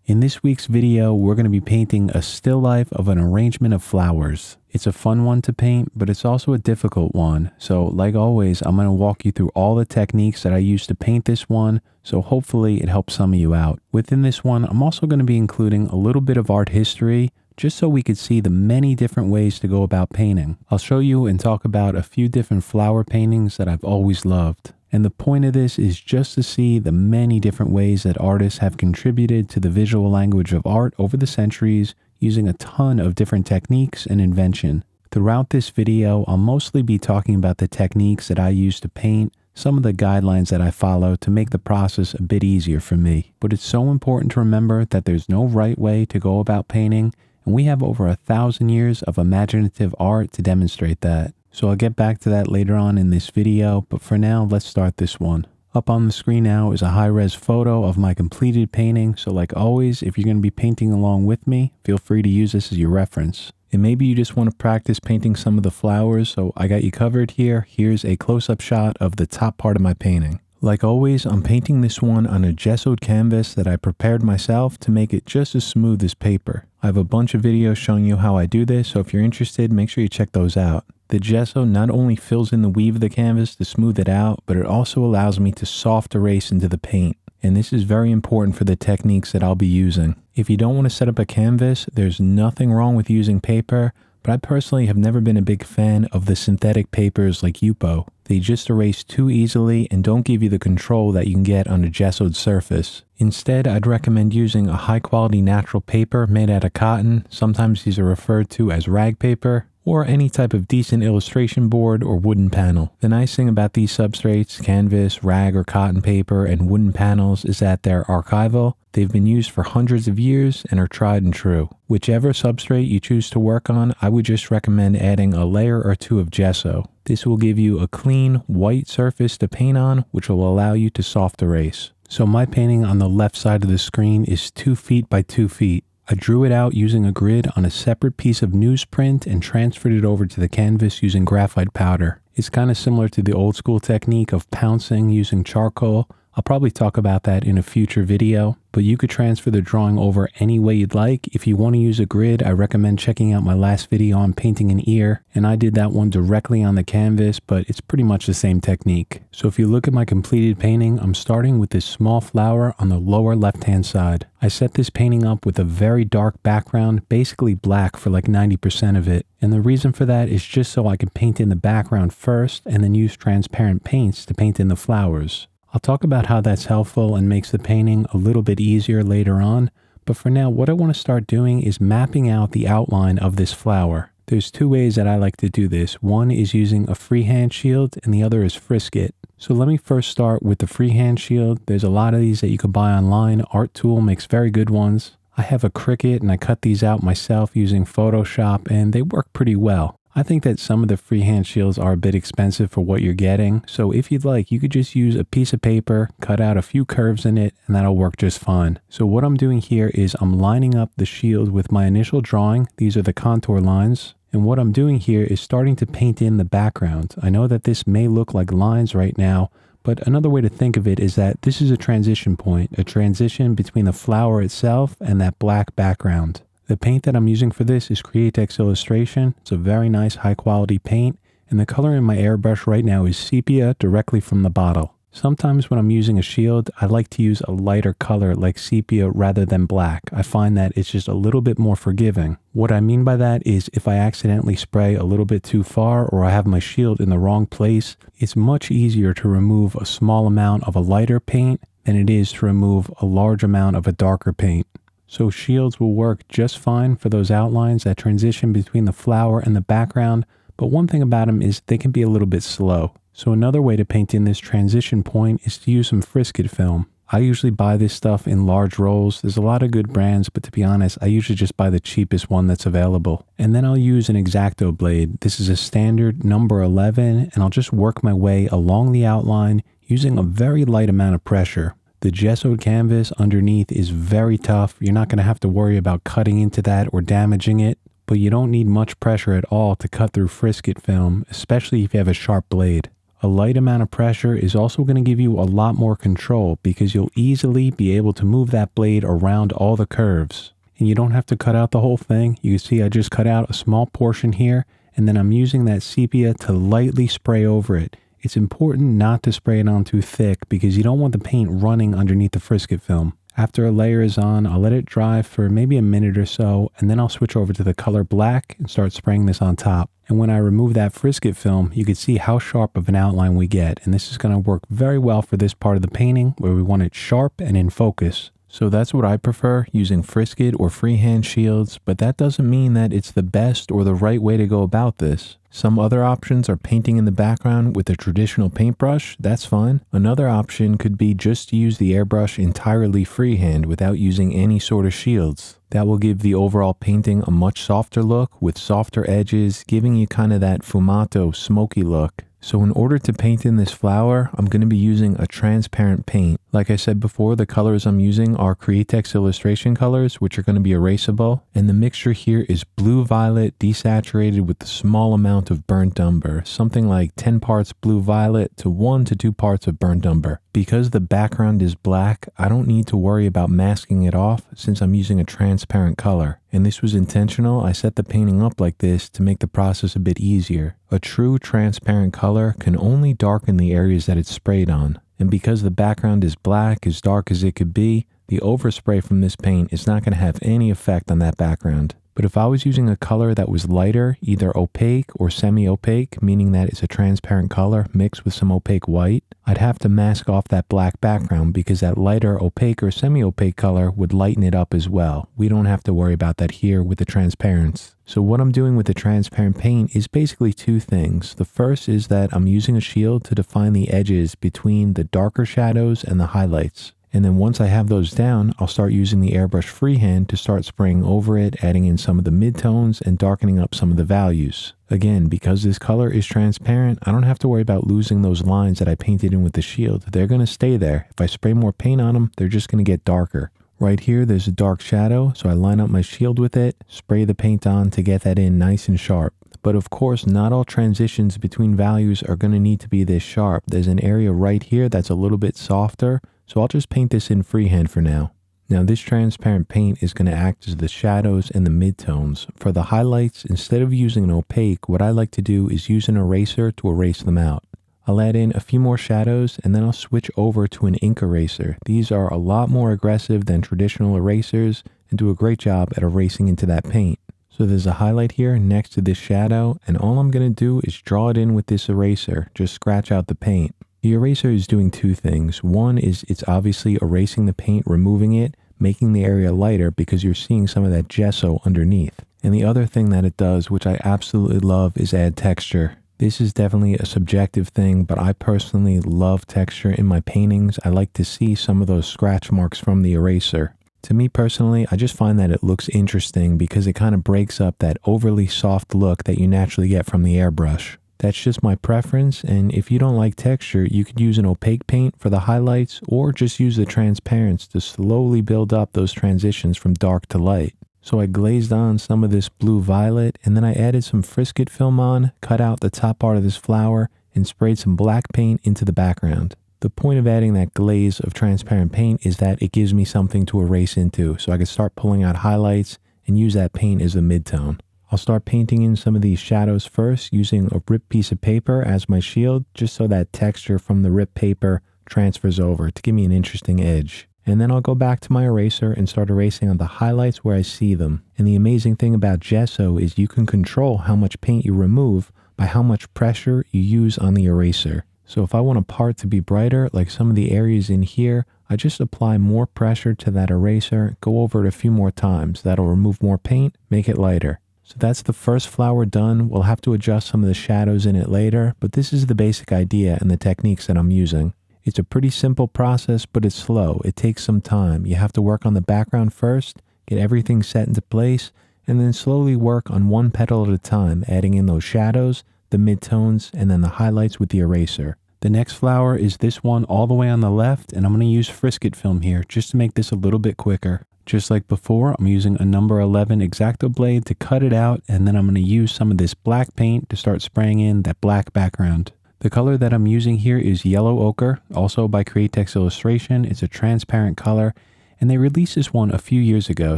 In this week's video, we're going to be painting a still life of an arrangement of flowers. It's a fun one to paint, but it's also a difficult one. So like always, I'm going to walk you through all the techniques that I used to paint this one, so hopefully it helps some of you out. Within this one, I'm also going to be including a little bit of art history, just so we could see the many different ways to go about painting. I'll show you and talk about a few different flower paintings that I've always loved. And the point of this is just to see the many different ways that artists have contributed to the visual language of art over the centuries using a ton of different techniques and invention. Throughout this video, I'll mostly be talking about the techniques that I use to paint, some of the guidelines that I follow to make the process a bit easier for me. But it's so important to remember that there's no right way to go about painting, and we have over 1,000 years of imaginative art to demonstrate that. So I'll get back to that later on in this video, but for now, let's start this one. Up on the screen now is a high-res photo of my completed painting, so like always, if you're going to be painting along with me, feel free to use this as your reference. And maybe you just want to practice painting some of the flowers, so I got you covered here. Here's a close-up shot of the top part of my painting. Like always, I'm painting this one on a gessoed canvas that I prepared myself to make it just as smooth as paper. I have a bunch of videos showing you how I do this, so if you're interested, make sure you check those out. The gesso not only fills in the weave of the canvas to smooth it out, but it also allows me to soft erase into the paint. And this is very important for the techniques that I'll be using. If you don't want to set up a canvas, there's nothing wrong with using paper, but I personally have never been a big fan of the synthetic papers like Yupo. They just erase too easily and don't give you the control that you can get on a gessoed surface. Instead, I'd recommend using a high quality natural paper made out of cotton. Sometimes these are referred to as rag paper, or any type of decent illustration board or wooden panel. The nice thing about these substrates, canvas, rag or cotton paper, and wooden panels is that they're archival. They've been used for hundreds of years and are tried and true. Whichever substrate you choose to work on, I would just recommend adding a layer or two of gesso. This will give you a clean, white surface to paint on, which will allow you to soft erase. So my painting on the left side of the screen is 2 feet by 2 feet. I drew it out using a grid on a separate piece of newsprint and transferred it over to the canvas using graphite powder. It's kind of similar to the old school technique of pouncing using charcoal. I'll probably talk about that in a future video, but you could transfer the drawing over any way you'd like. If you want to use a grid, I recommend checking out my last video on painting an ear, and I did that one directly on the canvas, but it's pretty much the same technique. So if you look at my completed painting, I'm starting with this small flower on the lower left-hand side. I set this painting up with a very dark background, basically black for like 90% of it. And the reason for that is just so I can paint in the background first and then use transparent paints to paint in the flowers. I'll talk about how that's helpful and makes the painting a little bit easier later on, but for now, what I want to start doing is mapping out the outline of this flower. There's 2 ways that I like to do this. One is using a freehand shield and the other is Frisket. So let me first start with the freehand shield. There's a lot of these that you can buy online. Art Tool makes very good ones. I have a Cricut and I cut these out myself using Photoshop and they work pretty well. I think that some of the freehand shields are a bit expensive for what you're getting, so if you'd like, you could just use a piece of paper, cut out a few curves in it, and that'll work just fine. So what I'm doing here is I'm lining up the shield with my initial drawing. These are the contour lines. And what I'm doing here is starting to paint in the background. I know that this may look like lines right now, but another way to think of it is that this is a transition point, a transition between the flower itself and that black background. The paint that I'm using for this is Createx Illustration. It's a very nice high quality paint, and the color in my airbrush right now is sepia directly from the bottle. Sometimes when I'm using a shield, I like to use a lighter color like sepia rather than black. I find that it's just a little bit more forgiving. What I mean by that is if I accidentally spray a little bit too far or I have my shield in the wrong place, it's much easier to remove a small amount of a lighter paint than it is to remove a large amount of a darker paint. So shields will work just fine for those outlines that transition between the flower and the background, but one thing about them is they can be a little bit slow. So another way to paint in this transition point is to use some Frisket film. I usually buy this stuff in large rolls. There's a lot of good brands, but to be honest, I usually just buy the cheapest one that's available. And then I'll use an X-Acto blade. This is a standard number 11, and I'll just work my way along the outline using a very light amount of pressure. The gessoed canvas underneath is very tough. You're not going to have to worry about cutting into that or damaging it, but you don't need much pressure at all to cut through Frisket film, especially if you have a sharp blade. A light amount of pressure is also going to give you a lot more control because you'll easily be able to move that blade around all the curves. And you don't have to cut out the whole thing. You can see I just cut out a small portion here, and then I'm using that sepia to lightly spray over it. It's important not to spray it on too thick because you don't want the paint running underneath the Frisket film. After a layer is on, I'll let it dry for maybe a minute or so, and then I'll switch over to the color black and start spraying this on top. And when I remove that Frisket film, you can see how sharp of an outline we get. And this is going to work very well for this part of the painting where we want it sharp and in focus. So that's what I prefer, using Frisket or freehand shields, but that doesn't mean that it's the best or the right way to go about this. Some other options are painting in the background with a traditional paintbrush. That's fine. Another option could be just to use the airbrush entirely freehand without using any sort of shields. That will give the overall painting a much softer look with softer edges, giving you kind of that fumato smoky look. So in order to paint in this flower, I'm going to be using a transparent paint. Like I said before, the colors I'm using are Createx illustration colors, which are going to be erasable. And the mixture here is blue-violet desaturated with a small amount of burnt umber, something like 10 parts blue-violet to 1 to 2 parts of burnt umber. Because the background is black, I don't need to worry about masking it off since I'm using a transparent color. And this was intentional. I set the painting up like this to make the process a bit easier. A true transparent color can only darken the areas that it's sprayed on. And because the background is black, as dark as it could be, the overspray from this paint is not going to have any effect on that background. But if I was using a color that was lighter, either opaque or semi-opaque, meaning that it's a transparent color mixed with some opaque white, I'd have to mask off that black background because that lighter opaque or semi-opaque color would lighten it up as well. We don't have to worry about that here with the transparents. So what I'm doing with the transparent paint is basically two things. The first is that I'm using a shield to define the edges between the darker shadows and the highlights. And then once I have those down, I'll start using the airbrush freehand to start spraying over it, adding in some of the midtones and darkening up some of the values. Again, because this color is transparent, I don't have to worry about losing those lines that I painted in with the shield. They're going to stay there. If I spray more paint on them, they're just going to get darker. Right here, there's a dark shadow, so I line up my shield with it, spray the paint on to get that in nice and sharp. But of course, not all transitions between values are going to need to be this sharp. There's an area right here that's a little bit softer, so I'll just paint this in freehand for now. Now this transparent paint is going to act as the shadows and the midtones. For the highlights, instead of using an opaque, what I like to do is use an eraser to erase them out. I'll add in a few more shadows and then I'll switch over to an ink eraser. These are a lot more aggressive than traditional erasers and do a great job at erasing into that paint. So there's a highlight here next to this shadow, and all I'm going to do is draw it in with this eraser, just scratch out the paint. The eraser is doing two things. One is it's obviously erasing the paint, removing it, making the area lighter because you're seeing some of that gesso underneath. And the other thing that it does, which I absolutely love, is add texture. This is definitely a subjective thing, but I personally love texture in my paintings. I like to see some of those scratch marks from the eraser. To me personally, I just find that it looks interesting because it kind of breaks up that overly soft look that you naturally get from the airbrush. That's just my preference, and if you don't like texture, you could use an opaque paint for the highlights or just use the transparents to slowly build up those transitions from dark to light. So I glazed on some of this blue-violet, and then I added some Frisket film on, cut out the top part of this flower, and sprayed some black paint into the background. The point of adding that glaze of transparent paint is that it gives me something to erase into, so I can start pulling out highlights and use that paint as a midtone. I'll start painting in some of these shadows first using a ripped piece of paper as my shield, just so that texture from the ripped paper transfers over to give me an interesting edge. And then I'll go back to my eraser and start erasing on the highlights where I see them. And the amazing thing about gesso is you can control how much paint you remove by how much pressure you use on the eraser. So if I want a part to be brighter, like some of the areas in here, I just apply more pressure to that eraser, go over it a few more times. That'll remove more paint, make it lighter. So that's the first flower done. We'll have to adjust some of the shadows in it later, but this is the basic idea and the techniques that I'm using. It's a pretty simple process, but it's slow. It takes some time. You have to work on the background first, get everything set into place, and then slowly work on one petal at a time, adding in those shadows, the midtones, and then the highlights with the eraser. The next flower is this one all the way on the left, and I'm going to use Frisket film here just to make this a little bit quicker. Just like before, I'm using a number 11 X-Acto blade to cut it out, and then I'm going to use some of this black paint to start spraying in that black background. The color that I'm using here is Yellow Ochre, also by Createx Illustration. It's a transparent color, and they released this one a few years ago,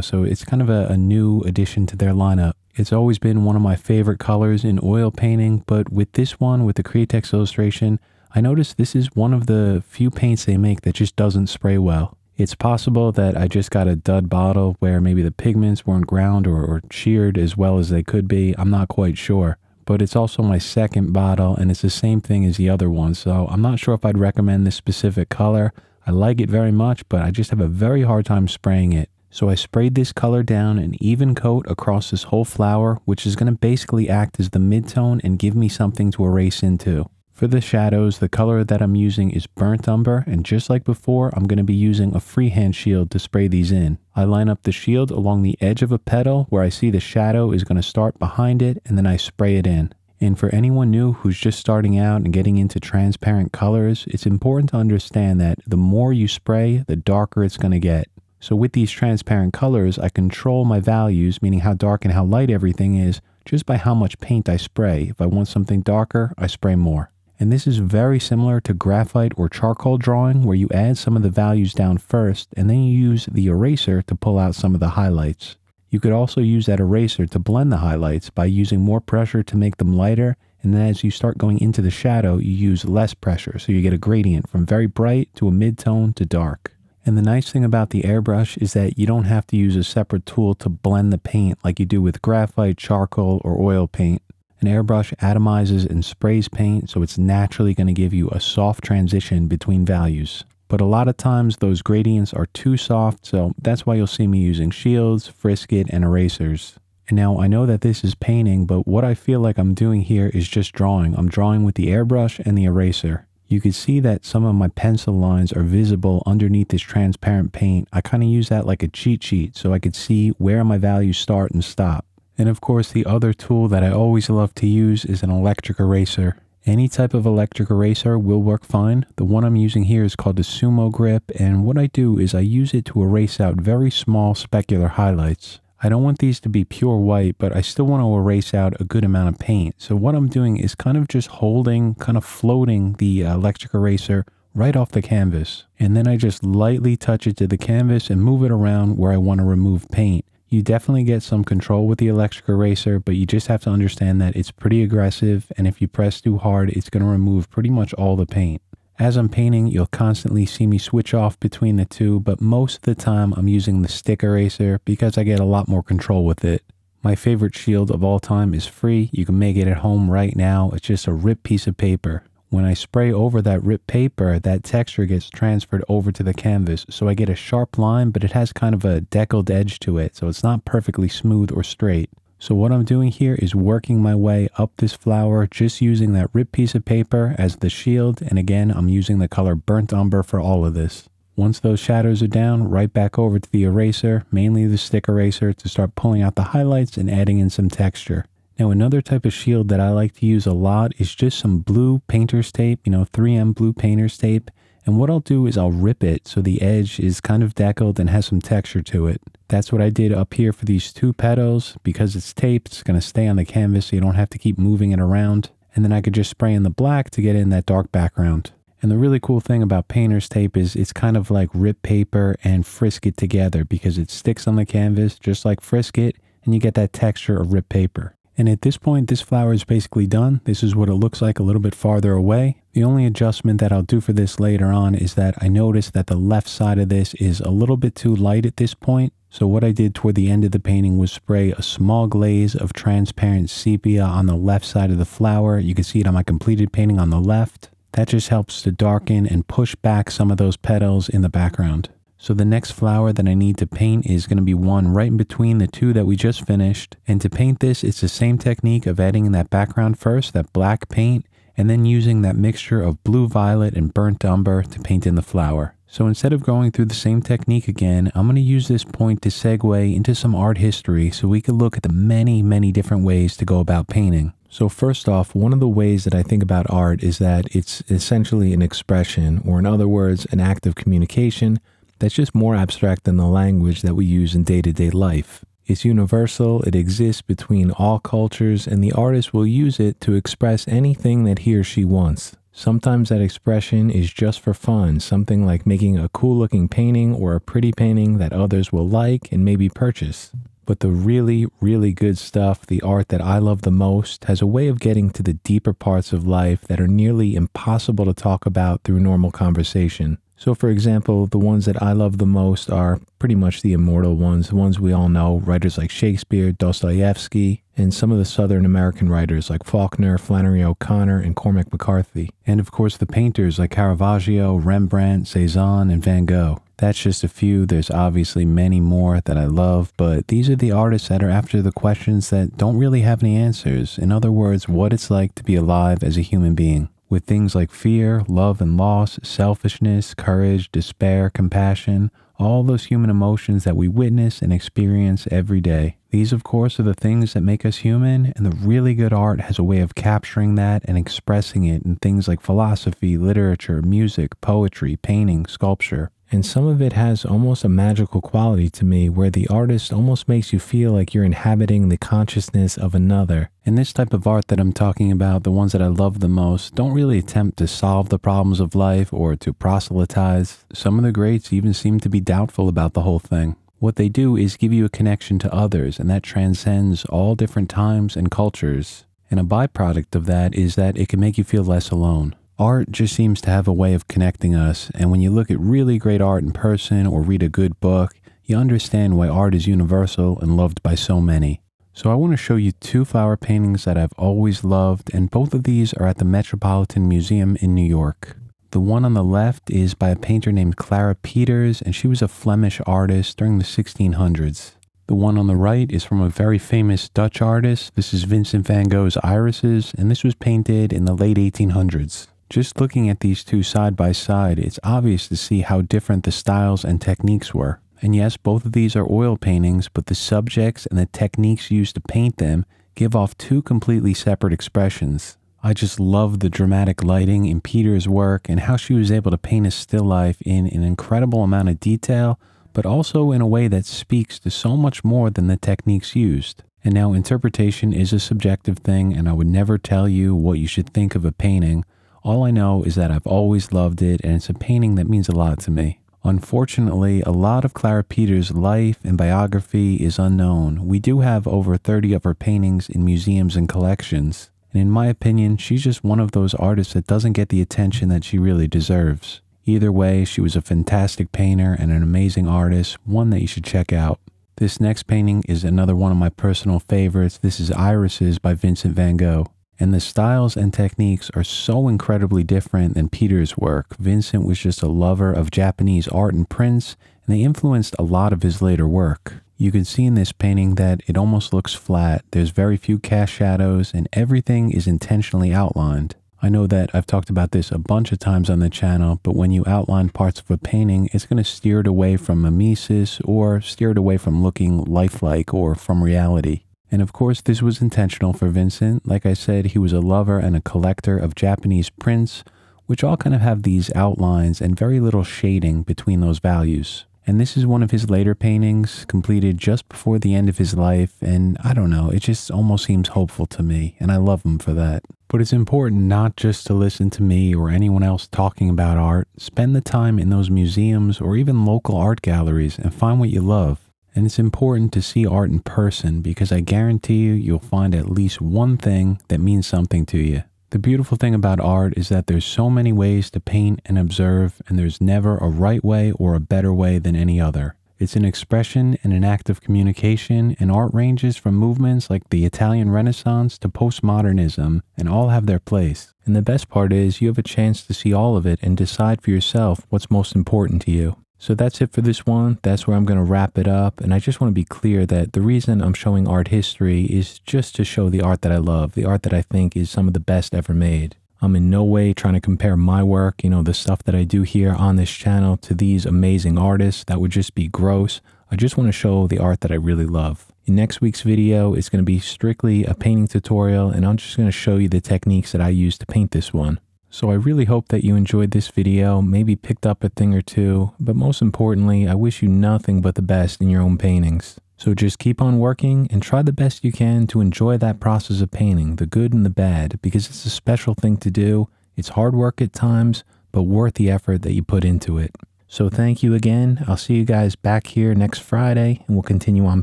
so it's kind of a new addition to their lineup. It's always been one of my favorite colors in oil painting, but with this one, with the Createx Illustration, I noticed this is one of the few paints they make that just doesn't spray well. It's possible that I just got a dud bottle where maybe the pigments weren't ground or sheared as well as they could be. I'm not quite sure. But it's also my second bottle, and it's the same thing as the other one, so I'm not sure if I'd recommend this specific color. I like it very much, but I just have a very hard time spraying it. So I sprayed this color down an even coat across this whole flower, which is going to basically act as the midtone and give me something to erase into. For the shadows, the color that I'm using is Burnt Umber, and just like before, I'm going to be using a freehand shield to spray these in. I line up the shield along the edge of a petal where I see the shadow is going to start behind it, and then I spray it in. And for anyone new who's just starting out and getting into transparent colors, it's important to understand that the more you spray, the darker it's going to get. So with these transparent colors, I control my values, meaning how dark and how light everything is, just by how much paint I spray. If I want something darker, I spray more. And this is very similar to graphite or charcoal drawing, where you add some of the values down first, and then you use the eraser to pull out some of the highlights. You could also use that eraser to blend the highlights by using more pressure to make them lighter, and then as you start going into the shadow, you use less pressure, so you get a gradient from very bright to a mid-tone to dark. And the nice thing about the airbrush is that you don't have to use a separate tool to blend the paint like you do with graphite, charcoal, or oil paint. An airbrush atomizes and sprays paint, so it's naturally going to give you a soft transition between values. But a lot of times those gradients are too soft, so that's why you'll see me using Shields, Frisket, and erasers. And now I know that this is painting, but what I feel like I'm doing here is just drawing. I'm drawing with the airbrush and the eraser. You can see that some of my pencil lines are visible underneath this transparent paint. I kind of use that like a cheat sheet so I could see where my values start and stop. And of course, the other tool that I always love to use is an electric eraser. Any type of electric eraser will work fine. The one I'm using here is called the Sumo Grip, and what I do is I use it to erase out very small specular highlights. I don't want these to be pure white, but I still want to erase out a good amount of paint. So what I'm doing is kind of just holding, kind of floating the electric eraser right off the canvas. And then I just lightly touch it to the canvas and move it around where I want to remove paint. You definitely get some control with the electric eraser, but you just have to understand that it's pretty aggressive, and if you press too hard, it's going to remove pretty much all the paint. As I'm painting, you'll constantly see me switch off between the two, but most of the time I'm using the stick eraser because I get a lot more control with it. My favorite shield of all time is free. You can make it at home right now. It's just a ripped piece of paper. When I spray over that ripped paper, that texture gets transferred over to the canvas, so I get a sharp line, but it has kind of a deckled edge to it, so it's not perfectly smooth or straight. So what I'm doing here is working my way up this flower, just using that ripped piece of paper as the shield, and again, I'm using the color Burnt Umber for all of this. Once those shadows are down, right back over to the eraser, mainly the stick eraser, to start pulling out the highlights and adding in some texture. Now, another type of shield that I like to use a lot is just some blue painter's tape, 3M blue painter's tape. And what I'll do is I'll rip it so the edge is kind of deckled and has some texture to it. That's what I did up here for these two petals. Because it's taped, it's going to stay on the canvas so you don't have to keep moving it around. And then I could just spray in the black to get in that dark background. And the really cool thing about painter's tape is it's kind of like ripped paper and Frisket together because it sticks on the canvas just like Frisket, and you get that texture of ripped paper. And at this point, this flower is basically done. This is what it looks like a little bit farther away. The only adjustment that I'll do for this later on is that I noticed that the left side of this is a little bit too light at this point. So what I did toward the end of the painting was spray a small glaze of transparent sepia on the left side of the flower. You can see it on my completed painting on the left. That just helps to darken and push back some of those petals in the background. So the next flower that I need to paint is going to be one right in between the two that we just finished. And to paint this, it's the same technique of adding in that background first, that black paint, and then using that mixture of blue violet and burnt umber to paint in the flower. So instead of going through the same technique again, I'm going to use this point to segue into some art history so we can look at the many different ways to go about painting. So first off, one of the ways that I think about art is that it's essentially an expression, or in other words, an act of communication that's just more abstract than the language that we use in day-to-day life. It's universal, it exists between all cultures, and the artist will use it to express anything that he or she wants. Sometimes that expression is just for fun, something like making a cool looking painting or a pretty painting that others will like and maybe purchase. But the really, really good stuff, the art that I love the most, has a way of getting to the deeper parts of life that are nearly impossible to talk about through normal conversation. So for example, the ones that I love the most are pretty much the immortal ones, the ones we all know, writers like Shakespeare, Dostoevsky, and some of the Southern American writers like Faulkner, Flannery O'Connor, and Cormac McCarthy. And of course the painters like Caravaggio, Rembrandt, Cezanne, and Van Gogh. That's just a few. There's obviously many more that I love, but these are the artists that are after the questions that don't really have any answers. In other words, what it's like to be alive as a human being. With things like fear, love and loss, selfishness, courage, despair, compassion, all those human emotions that we witness and experience every day. These, of course, are the things that make us human, and the really good art has a way of capturing that and expressing it in things like philosophy, literature, music, poetry, painting, sculpture. And some of it has almost a magical quality to me where the artist almost makes you feel like you're inhabiting the consciousness of another. And this type of art that I'm talking about, the ones that I love the most, don't really attempt to solve the problems of life or to proselytize. Some of the greats even seem to be doubtful about the whole thing. What they do is give you a connection to others, and that transcends all different times and cultures. And a byproduct of that is that it can make you feel less alone. Art just seems to have a way of connecting us, and when you look at really great art in person or read a good book, you understand why art is universal and loved by so many. So I want to show you two flower paintings that I've always loved, and both of these are at the Metropolitan Museum in New York. The one on the left is by a painter named Clara Peeters, and she was a Flemish artist during the 1600s. The one on the right is from a very famous Dutch artist. This is Vincent Van Gogh's Irisis, and this was painted in the late 1800s. Just looking at these two side by side, it's obvious to see how different the styles and techniques were. And yes, both of these are oil paintings, but the subjects and the techniques used to paint them give off two completely separate expressions. I just love the dramatic lighting in Peter's work and how she was able to paint a still life in an incredible amount of detail, but also in a way that speaks to so much more than the techniques used. And now interpretation is a subjective thing, and I would never tell you what you should think of a painting. All I know is that I've always loved it, and it's a painting that means a lot to me. Unfortunately, a lot of Clara Peeters' life and biography is unknown. We do have over 30 of her paintings in museums and collections, and in my opinion, she's just one of those artists that doesn't get the attention that she really deserves. Either way, she was a fantastic painter and an amazing artist, one that you should check out. This next painting is another one of my personal favorites. This is Irisis by Vincent Van Gogh. And the styles and techniques are so incredibly different than Peter's work. Vincent was just a lover of Japanese art and prints, and they influenced a lot of his later work. You can see in this painting that it almost looks flat. There's very few cast shadows, and everything is intentionally outlined. I know that I've talked about this a bunch of times on the channel, but when you outline parts of a painting, it's going to steer it away from mimesis or steer it away from looking lifelike or from reality. And of course, this was intentional for Vincent. Like I said, he was a lover and a collector of Japanese prints, which all kind of have these outlines and very little shading between those values. And this is one of his later paintings, completed just before the end of his life, and I don't know, it just almost seems hopeful to me, and I love him for that. But it's important not just to listen to me or anyone else talking about art. Spend the time in those museums or even local art galleries and find what you love. And it's important to see art in person because I guarantee you'll find at least one thing that means something to you. The beautiful thing about art is that there's so many ways to paint and observe, and there's never a right way or a better way than any other. It's an expression and an act of communication, and art ranges from movements like the Italian Renaissance to postmodernism, and all have their place. And the best part is you have a chance to see all of it and decide for yourself what's most important to you. So that's it for this one. That's where I'm going to wrap it up. And I just want to be clear that the reason I'm showing art history is just to show the art that I love, the art that I think is some of the best ever made. I'm in no way trying to compare my work, the stuff that I do here on this channel to these amazing artists. That would just be gross. I just want to show the art that I really love. In next week's video, it's going to be strictly a painting tutorial, and I'm just going to show you the techniques that I use to paint this one. So I really hope that you enjoyed this video, maybe picked up a thing or two, but most importantly, I wish you nothing but the best in your own paintings. So just keep on working and try the best you can to enjoy that process of painting, the good and the bad, because it's a special thing to do. It's hard work at times, but worth the effort that you put into it. So thank you again. I'll see you guys back here next Friday and we'll continue on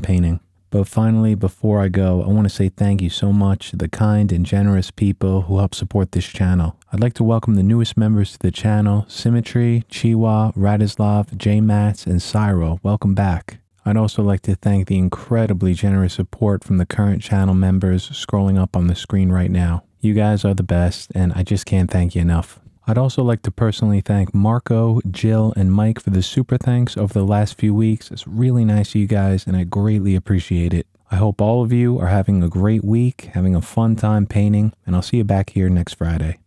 painting. But finally, before I go, I want to say thank you so much to the kind and generous people who help support this channel. I'd like to welcome the newest members to the channel, Symmetry, Chiwa, Radislav, J Mats, and Cyril. Welcome back. I'd also like to thank the incredibly generous support from the current channel members scrolling up on the screen right now. You guys are the best, and I just can't thank you enough. I'd also like to personally thank Marco, Jill, and Mike for the super thanks over the last few weeks. It's really nice of you guys, and I greatly appreciate it. I hope all of you are having a great week, having a fun time painting, and I'll see you back here next Friday.